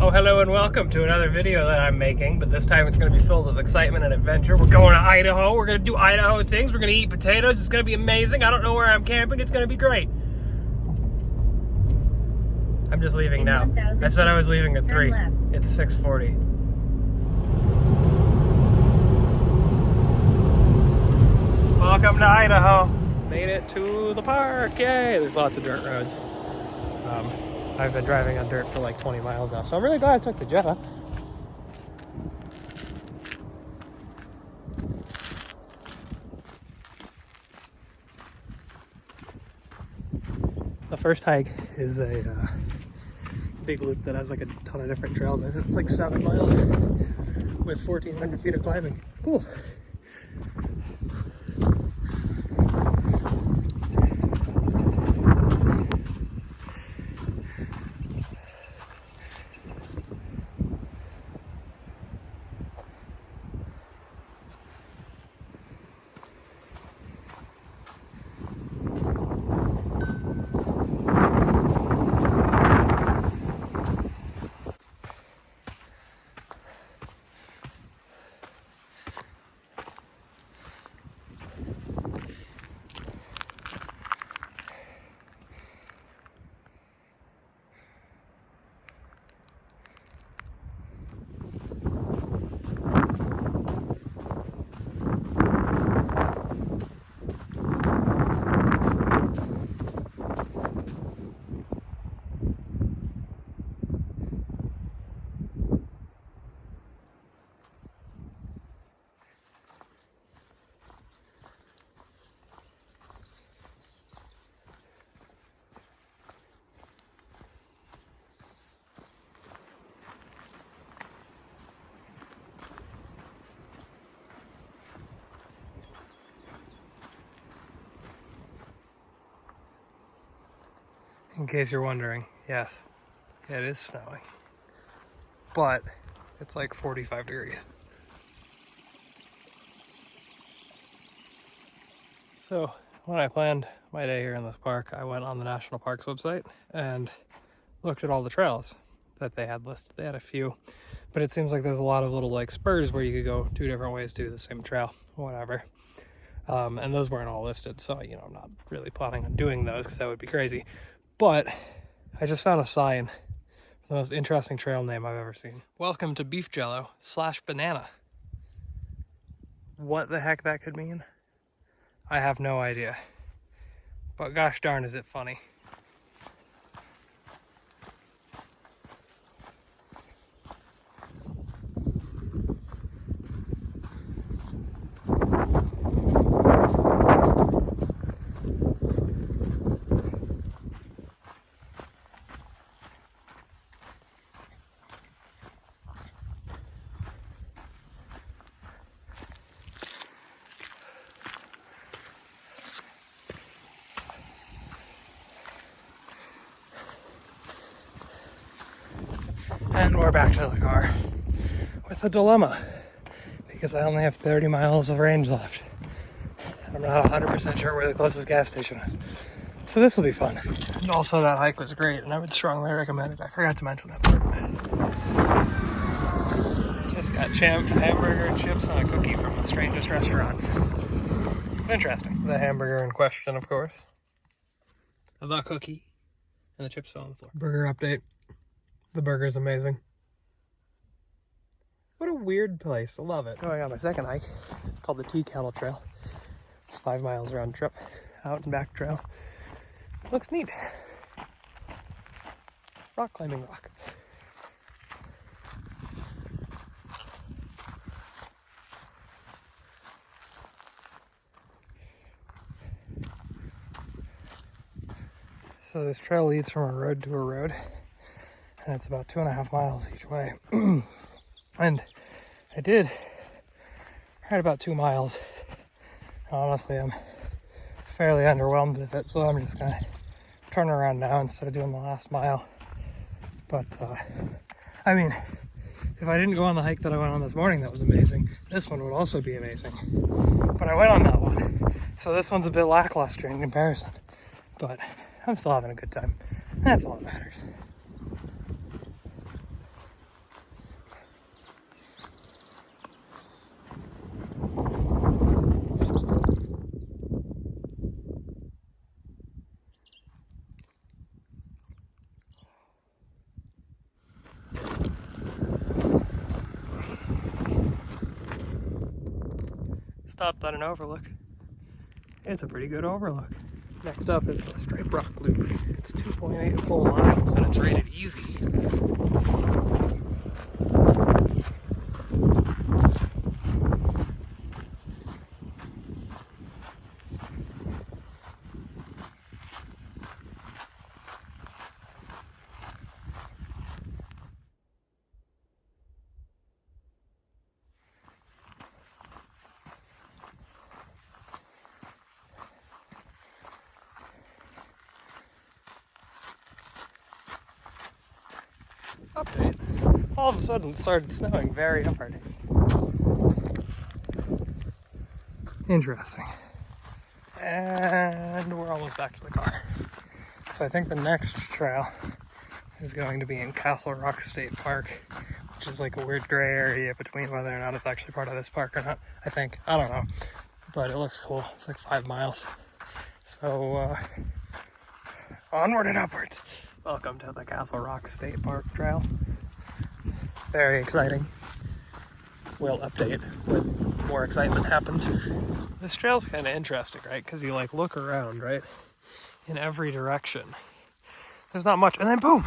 Oh, hello and welcome to another video that I'm making, but this time it's going to be filled with excitement and adventure. We're going to Idaho. We're going to do Idaho things. We're going to eat potatoes. It's going to be amazing. I don't know where I'm camping. It's going to be great. I'm just leaving now. I said I was leaving at 3. It's 6:40. Welcome to Idaho. Made it to the park. Yay! There's lots of dirt roads. I've been driving on dirt for like 20 miles now, so I'm really glad I took the Jetta. The first hike is a big loop that has like a ton of different trails. I think it's like 7 miles with 1,400 feet of climbing. It's cool. In case you're wondering, yes, it is snowing, but it's like 45 degrees. So when I planned my day here in this park, I went on the National Parks website and looked at all the trails that they had listed. They had a few, but it seems like there's a lot of little like spurs where you could go 2 different ways to do the same trail, whatever. And those weren't all listed, so I'm not really planning on doing those because that would be crazy. But I just found a sign for the most interesting trail name I've ever seen. Welcome to Beef Jello / banana. What the heck that could mean? I have no idea. But gosh darn is it funny. And we're back to the car with a dilemma because I only have 30 miles of range left. I'm not 100% sure where the closest gas station is. So this will be fun. And also that hike was great and I would strongly recommend it. I forgot to mention that part. Just got champ hamburger and chips and a cookie from the strangest restaurant. It's interesting. The hamburger in question, of course. The cookie and the chips fell on the floor. Burger update. The burger's amazing. What a weird place. I love it. Going on my second hike. It's called the Tea Kettle Trail. It's 5 miles round trip. Out and back trail. Looks neat. Rock climbing rock. So this trail leads from a road to a road. And it's about 2.5 miles each way. And I did right about 2 miles. Honestly, I'm fairly underwhelmed with it, so I'm just gonna turn around now instead of doing the last mile. But I mean, if I didn't go on the hike that I went on this morning, that was amazing. This one would also be amazing. But I went on that one, so this one's a bit lackluster in comparison. But I'm still having a good time. That's all that matters. stopped at an overlook. It's a pretty good overlook. Next up is the Stripe Rock Loop. It's 2.8 whole miles and it's rated easy. Update. All of a sudden it started snowing very hard. Interesting. And we're almost back to the car. So I think the next trail is going to be in Castle Rock State Park, which is like a weird gray area between whether or not it's actually part of this park or not, I think. I don't know. But it looks cool. It's like 5 miles. So, onward and upwards. Welcome to the Castle Rock State Park Trail. Very exciting. We'll update when more excitement happens. This trail's kind of interesting, right? Because you like look around, right? In every direction. There's not much, and then boom!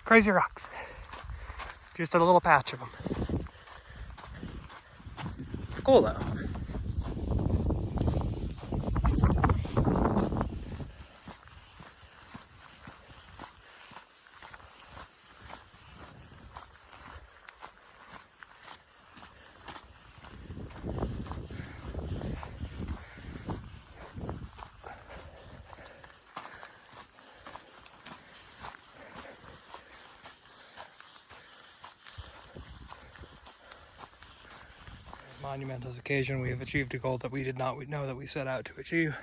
Crazy rocks. Just a little patch of them. It's cool though. Monumentous occasion, we have achieved a goal that we did not know that we set out to achieve.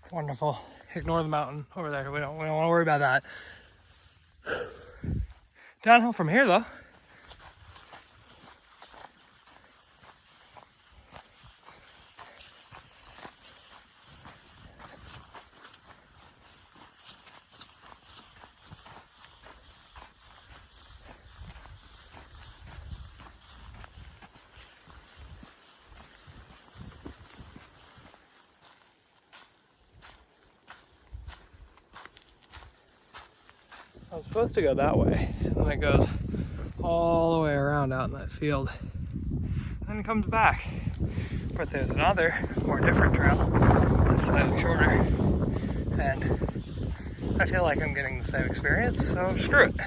It's wonderful. Ignore the mountain over there. We don't want to worry about that. Downhill from here though. I was supposed to go that way, and then it goes all the way around out in that field. And then it comes back. But there's another, more different trail that's slightly shorter. And I feel like I'm getting the same experience, so screw it.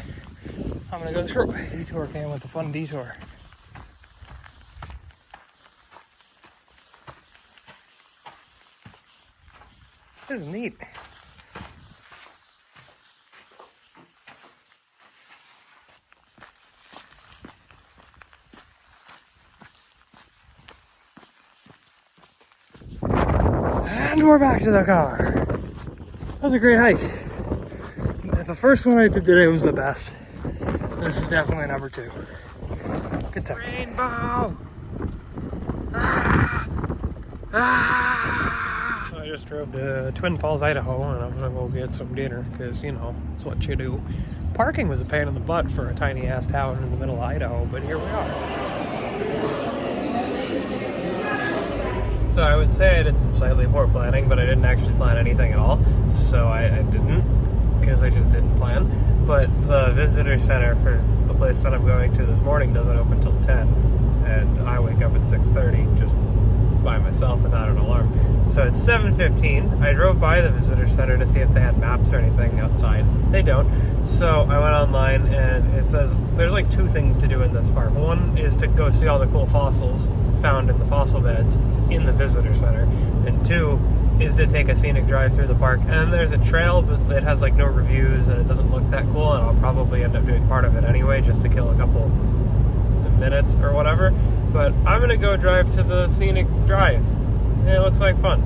I'm gonna go the short way. Detour came with a fun detour. This is neat. And we're back to the car. That was a great hike. The first one I did today was the best. This is definitely number 2. Good times. Rainbow! Ah! Ah! So I just drove to Twin Falls, Idaho, and I'm gonna go get some dinner, because, you know, it's what you do. Parking was a pain in the butt for a tiny ass town in the middle of Idaho, but here we are. So I would say I did some slightly poor planning, but I didn't actually plan anything at all. So I didn't, because I just didn't plan. But the visitor center for the place that I'm going to this morning doesn't open till 10. And I wake up at 6:30 just by myself without an alarm. So it's 7:15. I drove by the visitor center to see if they had maps or anything outside. They don't. So I went online and it says there's like 2 things to do in this park. One is to go see all the cool fossils found in the fossil beds in the visitor center, and 2 is to take a scenic drive through the park. And there's a trail, but it has like no reviews and it doesn't look that cool, and I'll probably end up doing part of it anyway just to kill a couple minutes or whatever. But I'm gonna go drive to the scenic drive. It looks like fun.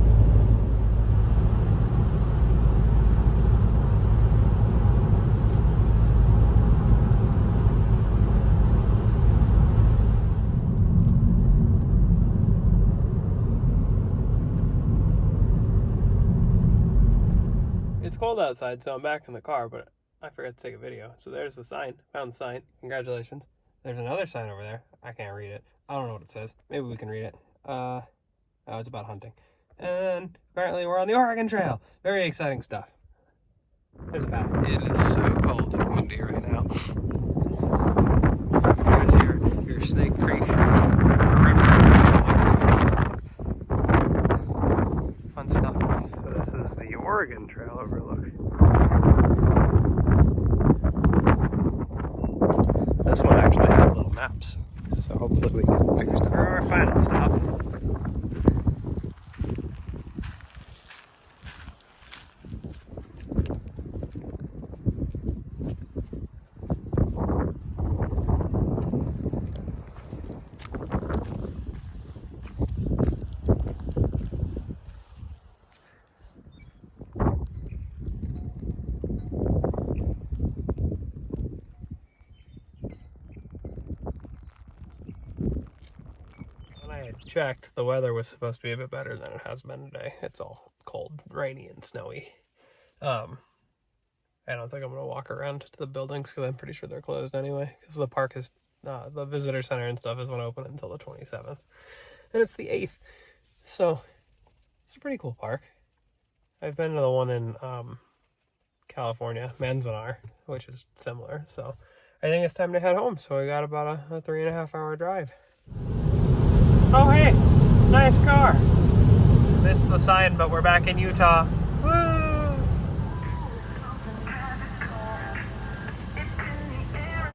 It's cold outside, so I'm back in the car, but I forgot to take a video. So there's the sign. Found the sign. Congratulations. There's another sign over there. I can't read it. I don't know what it says. Maybe we can read it. Oh, it's about hunting. And apparently we're on the Oregon Trail. Very exciting stuff. There's a path. It is so cold and windy right now. There's your Snake Creek river. Fun stuff. So this is the Oregon Trail overlook. This one actually had little maps, so hopefully we can figure stuff out. For our final stop. Checked, the weather was supposed to be a bit better than it has been today. It's all cold, rainy, and snowy. I don't think I'm gonna walk around to the buildings because I'm pretty sure they're closed anyway. Because the park is, the visitor center and stuff isn't open until the 27th, and it's the 8th. So it's a pretty cool park. I've been to the one in California, Manzanar, which is similar. So I think it's time to head home. So we got about a 3.5 hour drive. Oh, hey, nice car. Missed the sign, but we're back in Utah.